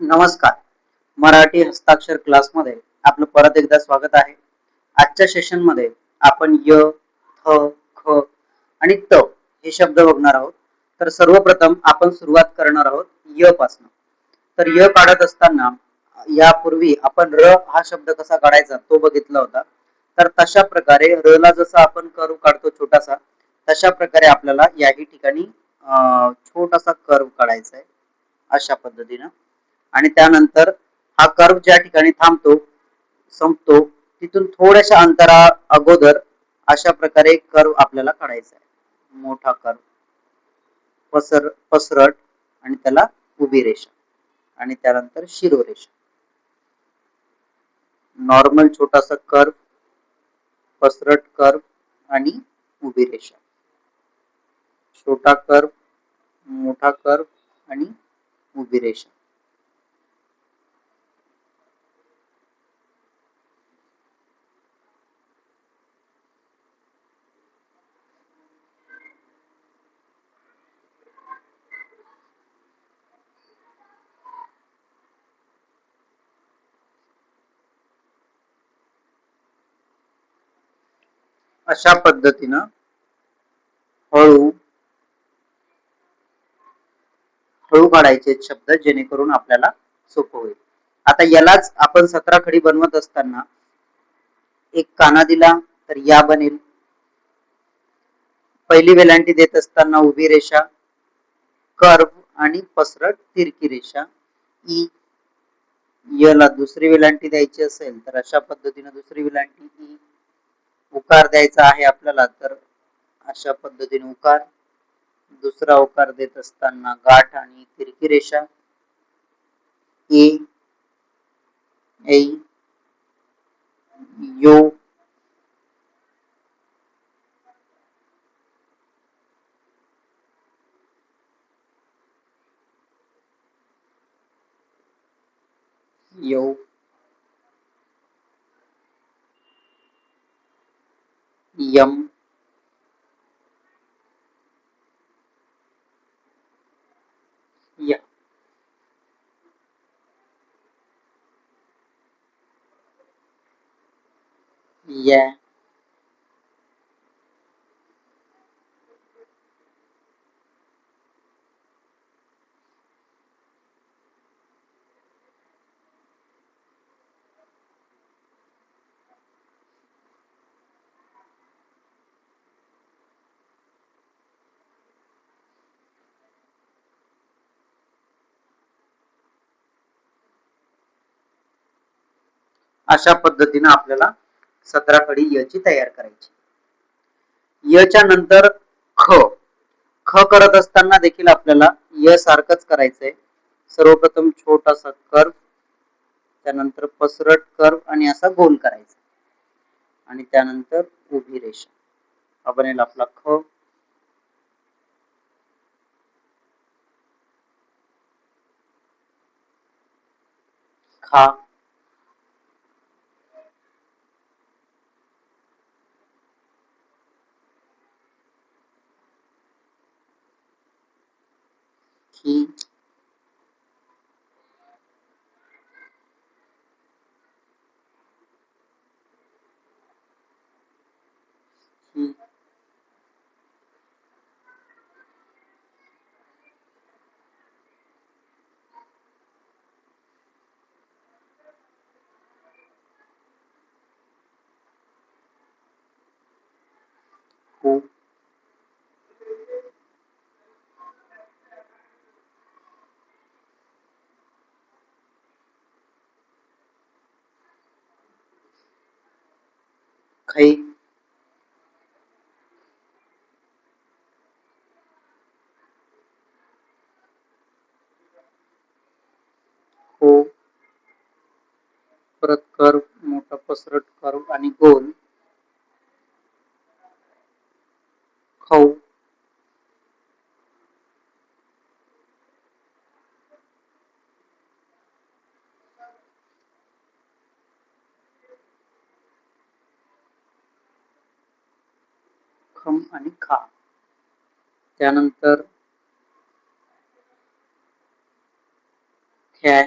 नमस्कार. मराठी हस्ताक्षर क्लासमध्ये आपलं परत एकदा स्वागत आहे. आजच्या सेशनमध्ये आपण य, थ, ख आणि त हे शब्द बघणार आहोत. तर सर्वप्रथम आपण सुरुवात करणार आहोत य पासून. तर य काढत असताना यापूर्वी आपण र हा शब्द कसा काढायचा तो बघितला होता. तर तशा प्रकारे र ला जसं आपण कर्व काढतो छोटासा, तशा प्रकारे आपल्याला याही ठिकाणी छोटासा कर्व काढायचा आहे अशा पद्धतीनं. आणि त्यानंतर हा कर्व ज्या ठिकाणी थांबतो संपतो तिथून थोड्याशा अंतरा अगोदर अशा प्रकारे कर्व आपल्याला काढायचा आहे. मोठा कर्व पसरट आणि त्याला उभी रेषा आणि त्यानंतर शिरोरेषा. नॉर्मल छोटासा कर्व, पसरट कर्व आणि उभी रेषा. छोटा कर्व, मोठा कर्व आणि उभी रेषा. अशा पद्धतीनं हळू काढायचे शब्द जेणेकरून आपल्याला सोपं होईल. आता यालाच आपण 17 खडी बनवत असताना एक काना दिला तर या बनेल. पहिली वेलांटी देत असताना उभी रेषा, कर्व आणि पसरट तिरकी रेषा ई. ला दुसरी वेलांटी द्यायची असेल तर अशा पद्धतीने दुसरी वेलांटी ई. उकार द्यायचा आहे आपल्याला तर अशा पद्धतीने उकार. दुसरा उकार देत असताना गाठ आणि तिरकी रेषा ए, ऐ, यो, यौ, यम, या. या, अशा पद्धतीने आपल्याला 17 खडी य ची तयार करायची. य च्या नंतर ख. ख करत असताना देखील आपल्याला य सारखंच करायचंय. सर्वप्रथम छोटासा कर्व, त्यानंतर पसरट कर्व आणि असा गोल करायचा आणि त्यानंतर उभी रेषा. हा बनेल आपला ख. खा, खी, ही, हू, खै, हो. परत कर्व, मोठा पसरट कर्व आणि गोल. खौ, खम आणि खा. त्यानंतर ख्या,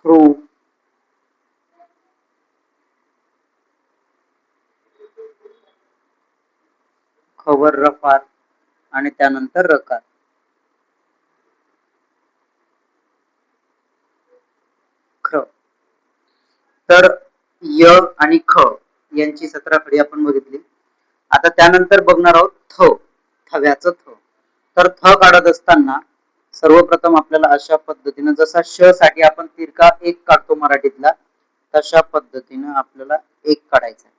क्रू, खवर रफार आणि त्यानंतर रकार. ख. तर य आणि ख यांची 17 खडी आपण बघितली. आता त्यानंतर बघणार आहोत थ, थव्याचं थ. तर थ काढत असताना सर्वप्रथम आपल्याला अशा पद्धतीने, जसा श साठी आपण तिरका एक काढतो मराठीतला, तशा पद्धतीने आपल्याला एक काढायचा आहे.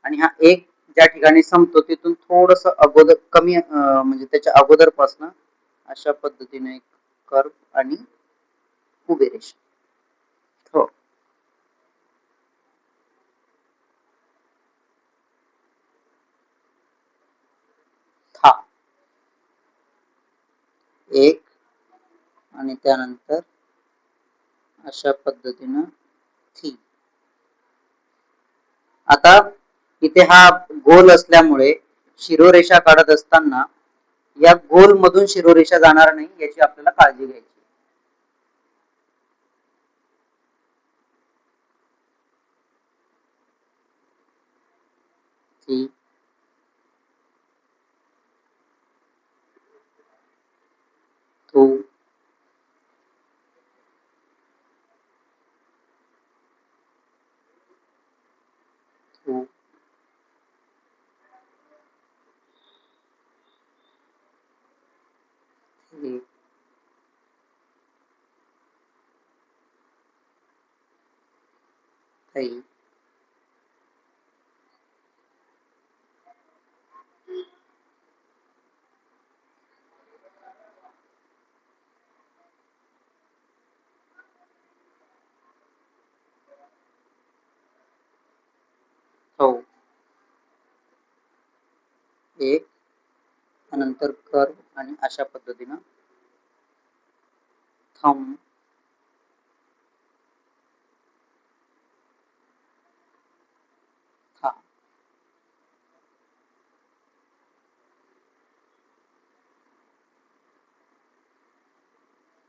आणि हा एक ज्या ठिकाणी संपतो तिथून थोडस अगोदर कमी म्हणजे त्याच्या अगोदर पासन अशा पद्धतीने एक कर्व आणि उभी रेषा. हो. था, एक आणि त्यानंतर अशा पद्धतीनं थी. आता इथे हा गोल असल्यामुळे शिरोरेषा काढत असताना या गोल मधून शिरोरेषा जाणार नाही याची आपल्याला काळजी घ्यायची. थी, थू, थू, थी, थई, थौ, एक त्यानंतर कर्व आणि अशा पद्धतीनं थम, था,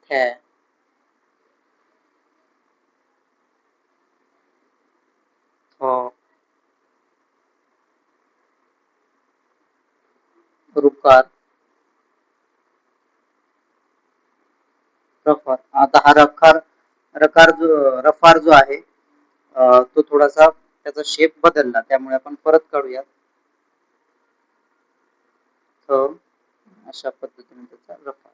थे, थो, रुकार, रफार. आता हा रफार जो आहे तो थोडासा त्याचा शेप बदलला, त्यामुळे आपण परत काढूया. अशा पद्धतीने त्याचा रफार.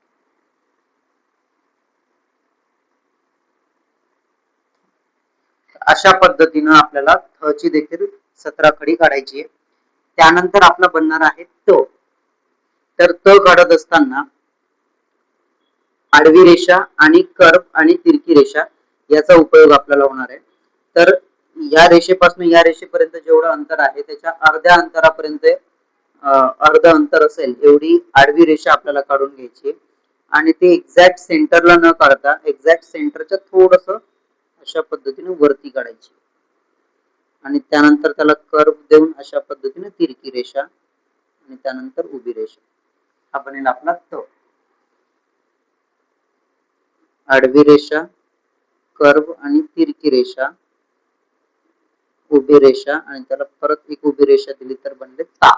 अशा पद्धतीनं आपल्याला थ ची देखील 17 खडी काढायची आहे. त्यानंतर आपला बनणार आहे त. तर त काढत असताना आडवी रेषा आणि कर्व आणि तिरकी रेषा याचा उपयोग आपल्याला होणार आहे. तर या रेषेपासून या रेषेपर्यंत जेवढं अंतर आहे त्याच्या अर्ध्या अंतरापर्यंत अर्ध अंतर असेल एवढी आडवी रेषा आपल्याला काढून घ्यायची आणि ते एक्झॅक्ट सेंटरला न काढता एक्झॅक्ट सेंटरच्या थोडस अशा पद्धतीने वरती काढायची आणि त्यानंतर त्याला कर्व देऊन अशा पद्धतीने तिरकी रेषा आणि त्यानंतर उभी रेषा. हा बनेल आपला तो. आडवी रेषा, कर्व आणि तिरकी रेषा, उभी रेषा आणि त्याला परत एक उभी रेषा दिली तर बनले ता.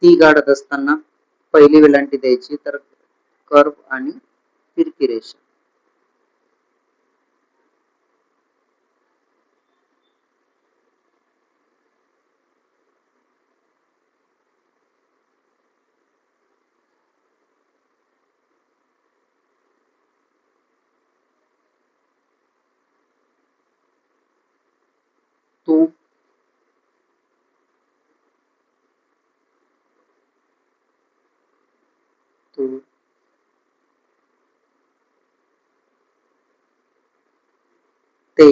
ती काढत असताना पहिली वेलांटी द्यायची, तर कर्व आणि तिरकी रेषा. तू, तू, ते,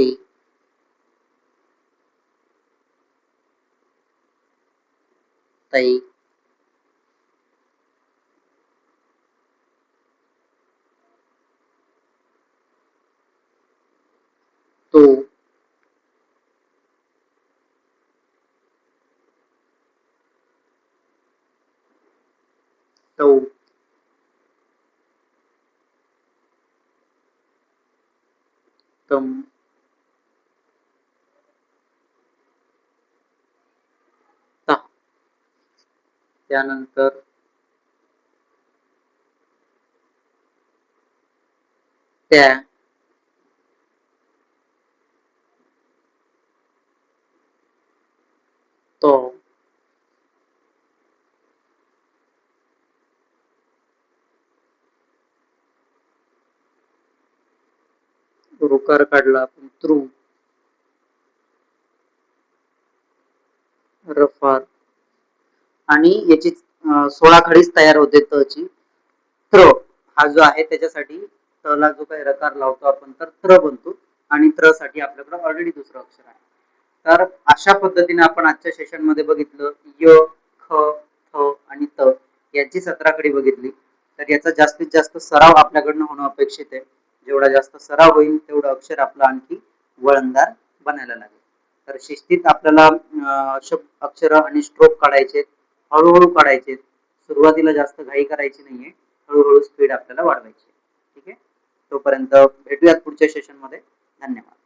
तई, तो, तो, तम, ता, त्यानंतर त्या, तो, रुकार काढला आपण त्रू, रफार, आणि याची 16 खडीच तयार होते त ची. त्र हा जो आहे त्याच्यासाठी त ला जो काही रकार लावतो आपण तर त्र बनतो, आणि त्र साठी आपल्याकडे ऑलरेडी दुसरं अक्षर आहे. तर अशा पद्धतीने आपण आजच्या सेशन मध्ये बघितलं य, ख, थ आणि त यांची 17 खडी बघितली. तर याचा जास्तीत जास्त सराव आपल्याकडनं होणं अपेक्षित आहे. जेवढा जास्त सराव होईल तेवढं अक्षर आपलं आणखी वळणदार बनायला लागेल. तर शिस्तीत आपल्याला अक्षर आणि स्ट्रोक काढायचे, हळूहळू काढायचे. सुरुवातीला जास्त घाई करायची नाहीये, हळूहळू स्पीड आपल्याला वाढवायची. ठीक आहे, तोपर्यंत भेटूयात पुढच्या सेशन मध्ये. धन्यवाद.